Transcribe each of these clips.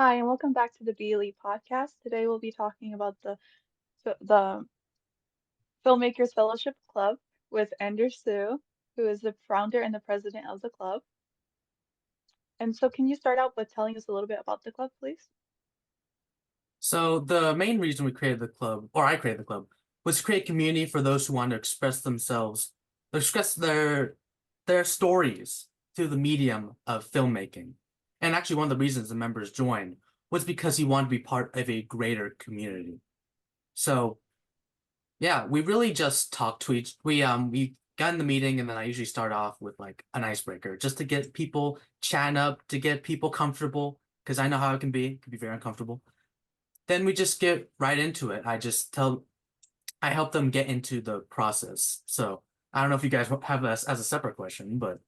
Hi, and welcome back to the BLE podcast. Today we'll be talking about the Filmmakers Fellowship Club with Ender Sue, who is the founder and the president of the club. And so, can you start out with telling us a little bit about the club, please? So the main reason we created the club, or I created the club, was to create community for those who want to express themselves, express their stories through the medium of filmmaking. And actually, one of the reasons the members joined was because he wanted to be part of a greater community. So yeah, we really just talked to we got in the meeting, and then I usually start off with like an icebreaker just to get people chatting up, to get people comfortable, because I know how it can be very uncomfortable. Then we just get right into it. I help them get into the process. So I don't know if you guys have this as a separate question, but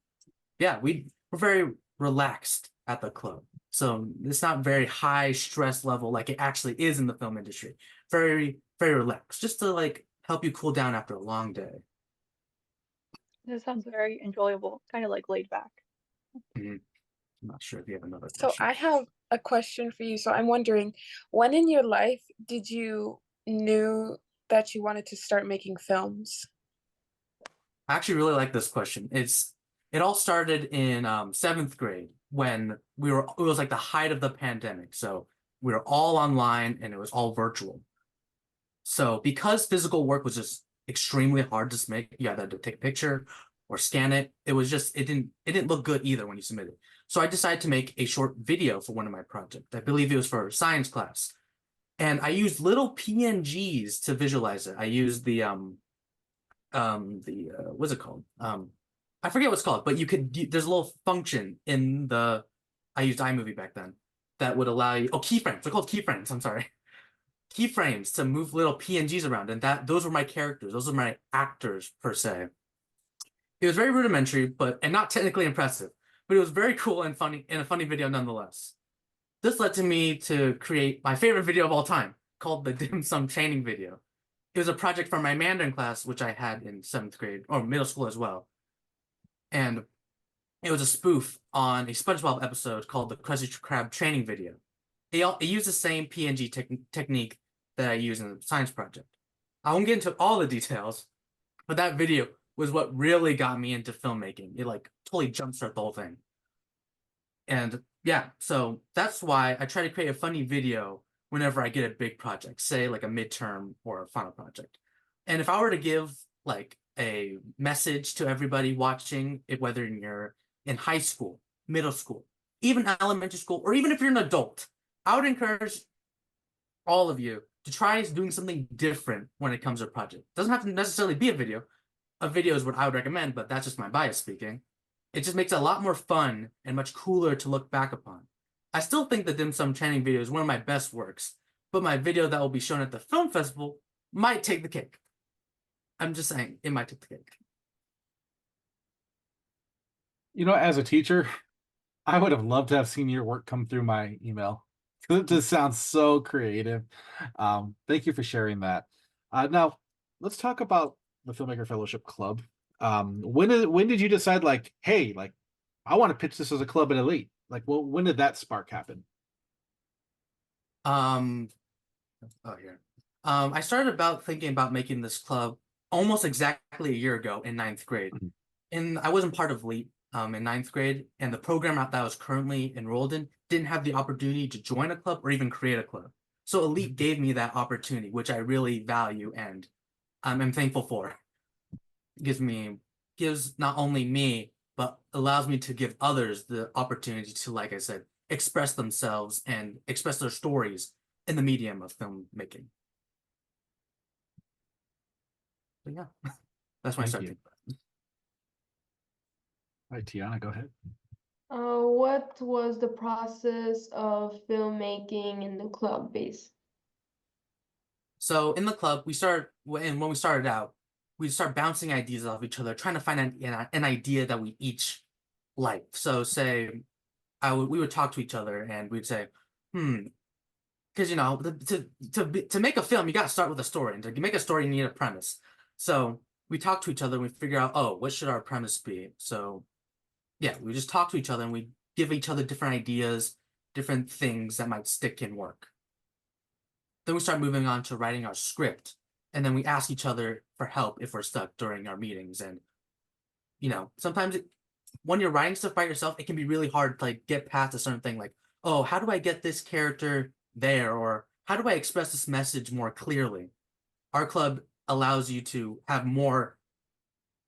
yeah, we're very relaxed at the club. So it's not very high stress level like it actually is in the film industry. Very, very relaxed, just to like help you cool down after a long day. This sounds very enjoyable, kind of like laid back. Mhm. I'm not sure if you have another So question. I have a question for you. So I'm wondering, when in your life did you knew that you wanted to start making films? I actually really like this question. It all started in seventh grade when it was like the height of the pandemic. So we were all online and it was all virtual. So because physical work was just extremely hard to make, you either had to take a picture or scan it. It didn't look good either when you submit it. So I decided to make a short video for one of my projects. I believe it was for science class. And I used little PNGs to visualize it. I used the what's it called? I forget what's called, but there's a little function in the I used iMovie back then that would allow you keyframes. They're called keyframes, I'm sorry. Keyframes to move little PNGs around, and those were my characters, those were my actors per se. It was very rudimentary, and not technically impressive, but it was very cool and funny, and a funny video nonetheless. This led to me to create my favorite video of all time, called the dim sum training video. It was a project for my Mandarin class, which I had in seventh grade or middle school as well. And it was a spoof on a SpongeBob episode called the Krusty Krab training video. It used the same PNG technique that I use in the science project. I won't get into all the details, but that video was what really got me into filmmaking. It like totally jumpstarted the whole thing. And yeah, so that's why I try to create a funny video whenever I get a big project, say like a midterm or a final project. And if I were to give like a message to everybody watching it, whether you're in high school, middle school, even elementary school, or even if you're an adult, I would encourage all of you to try doing something different when it comes to a project. It doesn't have to necessarily be a video. A video is what I would recommend, but that's just my bias speaking. It just makes it a lot more fun and much cooler to look back upon. I still think the dim sum training video is one of my best works, but my video that will be shown at the film festival might take the cake. I'm just saying, it might take the cake. You know, as a teacher, I would have loved to have seen your work come through my email. It just sounds so creative. Thank you for sharing that. Now, let's talk about the Filmmaker Fellowship Club. When did you decide, like, hey, like, I want to pitch this as a club at Elite? Like, well, when did that spark happen? Um, oh, here. I started thinking about making this club almost exactly a year ago in ninth grade. Mhm. And I wasn't part of LEAP in ninth grade, and the program that I was currently enrolled in didn't have the opportunity to join a club or even create a club. So Elite gave me that opportunity, which I really value and I'm thankful for. Gives not only me, but allows me to give others the opportunity to, like I said, express themselves and express their stories in the medium of filmmaking. But yeah, that's my Thank starting. you. All right, Tiana, go ahead. What was the process of filmmaking in the club base? So in the club, when we started out, we'd start bouncing ideas off each other, trying to find an idea that we each like. So say we would talk to each other and we'd say, because to make a film, you got to start with a story, and to make a story, you need a premise. So we talk to each other and we figure out, oh, what should our premise be? So yeah, we just talk to each other and we give each other different ideas, different things that might stick in work. Then we start moving on to writing our script, and then we ask each other for help if we're stuck during our meetings. And sometimes when you're writing stuff by yourself, it can be really hard to like get past a certain thing, like, oh, how do I get this character there, or how do I express this message more clearly? Our club allows you to have more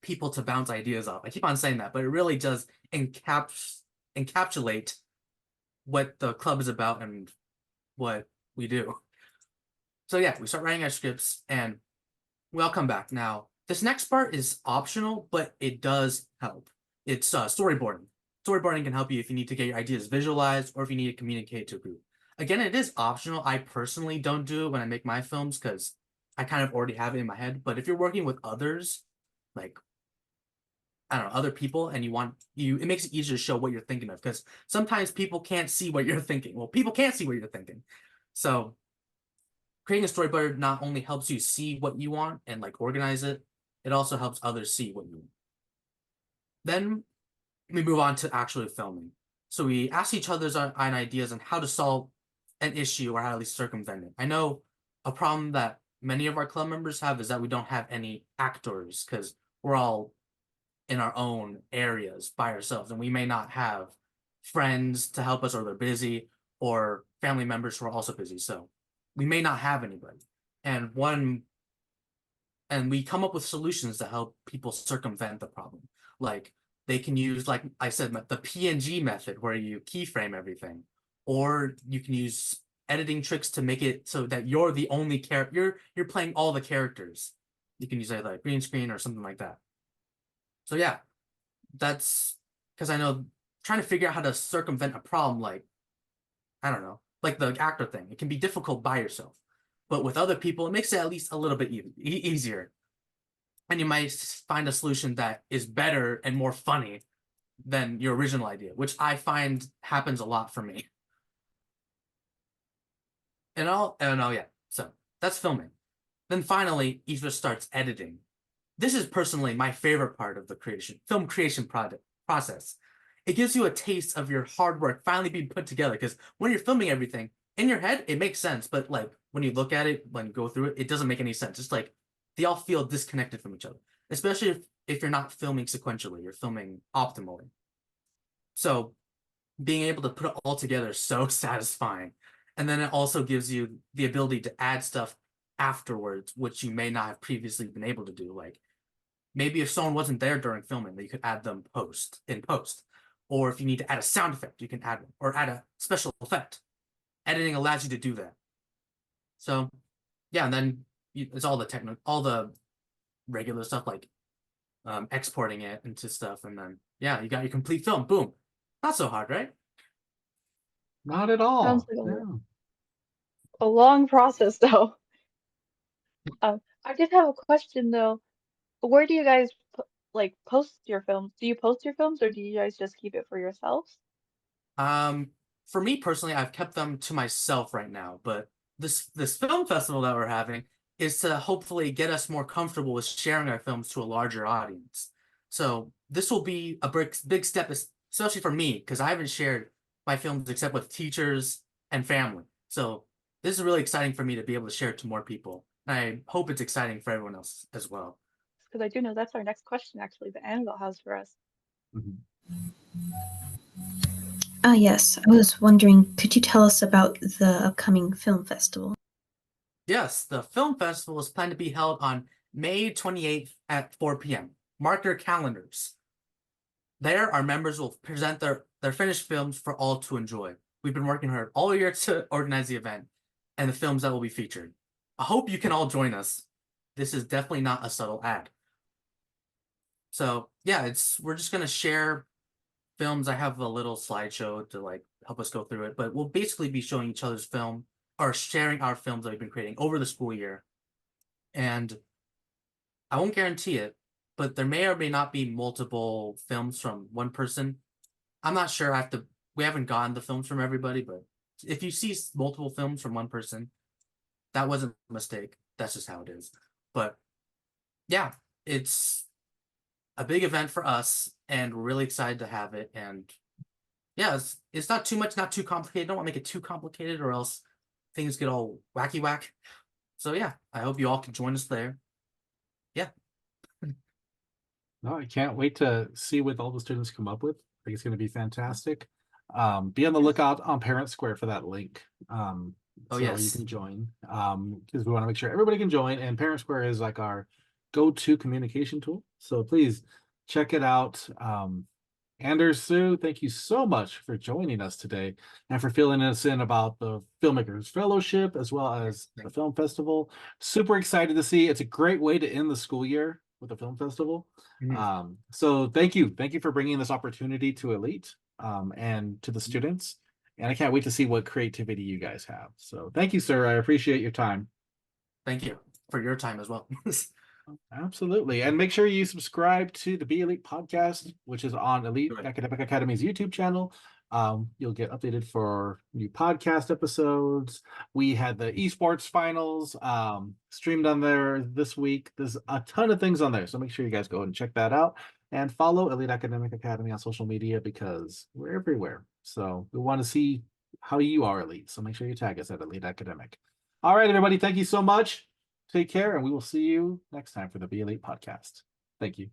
people to bounce ideas off. I keep on saying that, but it really does encapsulate what the club is about and what we do. So yeah, we start writing our scripts and we all come back. Now, this next part is optional, but it does help. It's storyboarding. Storyboarding can help you if you need to get your ideas visualized or if you need to communicate to a group. Again, it is optional. I personally don't do it when I make my films because I kind of already have it in my head. But if you're working with others, like, I don't know, other people, and it makes it easier to show what you're thinking of, because sometimes people can't see what you're thinking. Well, people can't see what you're thinking. So creating a storyboard not only helps you see what you want and like organize it, it also helps others see what you want. Then we move on to actually filming. So we ask each other's ideas on how to solve an issue or how to at least circumvent it. I know a problem that many of our club members have is that we don't have any actors because we're all in our own areas by ourselves, and we may not have friends to help us, or they're busy, or family members who are also busy. So we may not have anybody. And we come up with solutions to help people circumvent the problem. Like they can use, like I said, the PNG method where you keyframe everything, or you can use editing tricks to make it so that you're the only character. You're playing all the characters. You can use like green screen or something like that. So yeah, that's because I know trying to figure out how to circumvent a problem, like, I don't know, like the actor thing, it can be difficult by yourself. But with other people, it makes it at least a little bit easier. And you might find a solution that is better and more funny than your original idea, which I find happens a lot for me. Yeah, so that's filming. Then finally, Eva starts editing. This is personally my favorite part of the film creation process. It gives you a taste of your hard work finally being put together, because when you're filming everything, in your head, it makes sense, but like when you look at it, when you go through it, it doesn't make any sense. It's like they all feel disconnected from each other, especially if you're not filming sequentially, you're filming optimally. So being able to put it all together is so satisfying. And then it also gives you the ability to add stuff afterwards, which you may not have previously been able to do. Like maybe if someone wasn't there during filming, you could add them in post. Or if you need to add a sound effect, you can add one, or add a special effect. Editing allows you to do that. So yeah, and then it's all the regular stuff, like exporting it into stuff, and then yeah, you got your complete film. Boom. Not so hard, right? Not at Sounds all. like Yeah. a long process though. I did have a question though. Where do you guys like post your films? Do you post your films or do you guys just keep it for yourselves? For me personally, I've kept them to myself right now, but this film festival that we're having is to hopefully get us more comfortable with sharing our films to a larger audience. So this will be a big step, especially for me, because I haven't shared my films except with teachers and family. So this is really exciting for me to be able to share it to more people. And I hope it's exciting for everyone else as well. Because I do know that's our next question actually that Annabelle has for us. Mhm. Yes, I was wondering, could you tell us about the upcoming film festival? Yes, the film festival is planned to be held on May 28th at 4 p.m. Mark your calendars. There, our members will present their finished films for all to enjoy. We've been working hard all year to organize the event and the films that will be featured. I hope you can all join us. This is definitely not a subtle ad. So yeah, we're just gonna share films. I have a little slideshow to like help us go through it, but we'll basically be showing each other's film or sharing our films that we've been creating over the school year. And I won't guarantee it, but there may or may not be multiple films from one person. I'm not sure. We haven't gotten the films from everybody, but if you see multiple films from one person, that wasn't a mistake. That's just how it is. But yeah, it's a big event for us, and we're really excited to have it. And yeah, it's not too much, not too complicated. Don't want to make it too complicated, or else things get all wacky whack. So yeah, I hope you all can join us there. Yeah. No, I can't wait to see what all the students come up with. I think it's going to be fantastic. Be on the lookout on Parent Square for that link. Oh, so you yes. can join. Because we want to make sure everybody can join. And Parent Square is like our go-to communication tool. So please check it out. Anders, Sue, thank you so much for joining us today and for filling us in about the Filmmakers Fellowship as well as the film festival. Super excited to see. It's a great way to end the school year with the film festival. So thank you for bringing this opportunity to Elite and to the students, and I can't wait to see what creativity you guys have. So thank you, sir. I appreciate your time. Thank you for your time as well. Absolutely. And make sure you subscribe to the Be Elite podcast, which is on Elite Right. Academic Academy's YouTube channel. You'll get updated for new podcast episodes. We had the esports finals streamed on there this week. There's a ton of things on there. So make sure you guys go and check that out and follow Elite Academic Academy on social media because we're everywhere. So we want to see how you are elite. So make sure you tag us at Elite Academic. All right, everybody. Thank you so much. Take care, and we will see you next time for the Be Elite podcast. Thank you.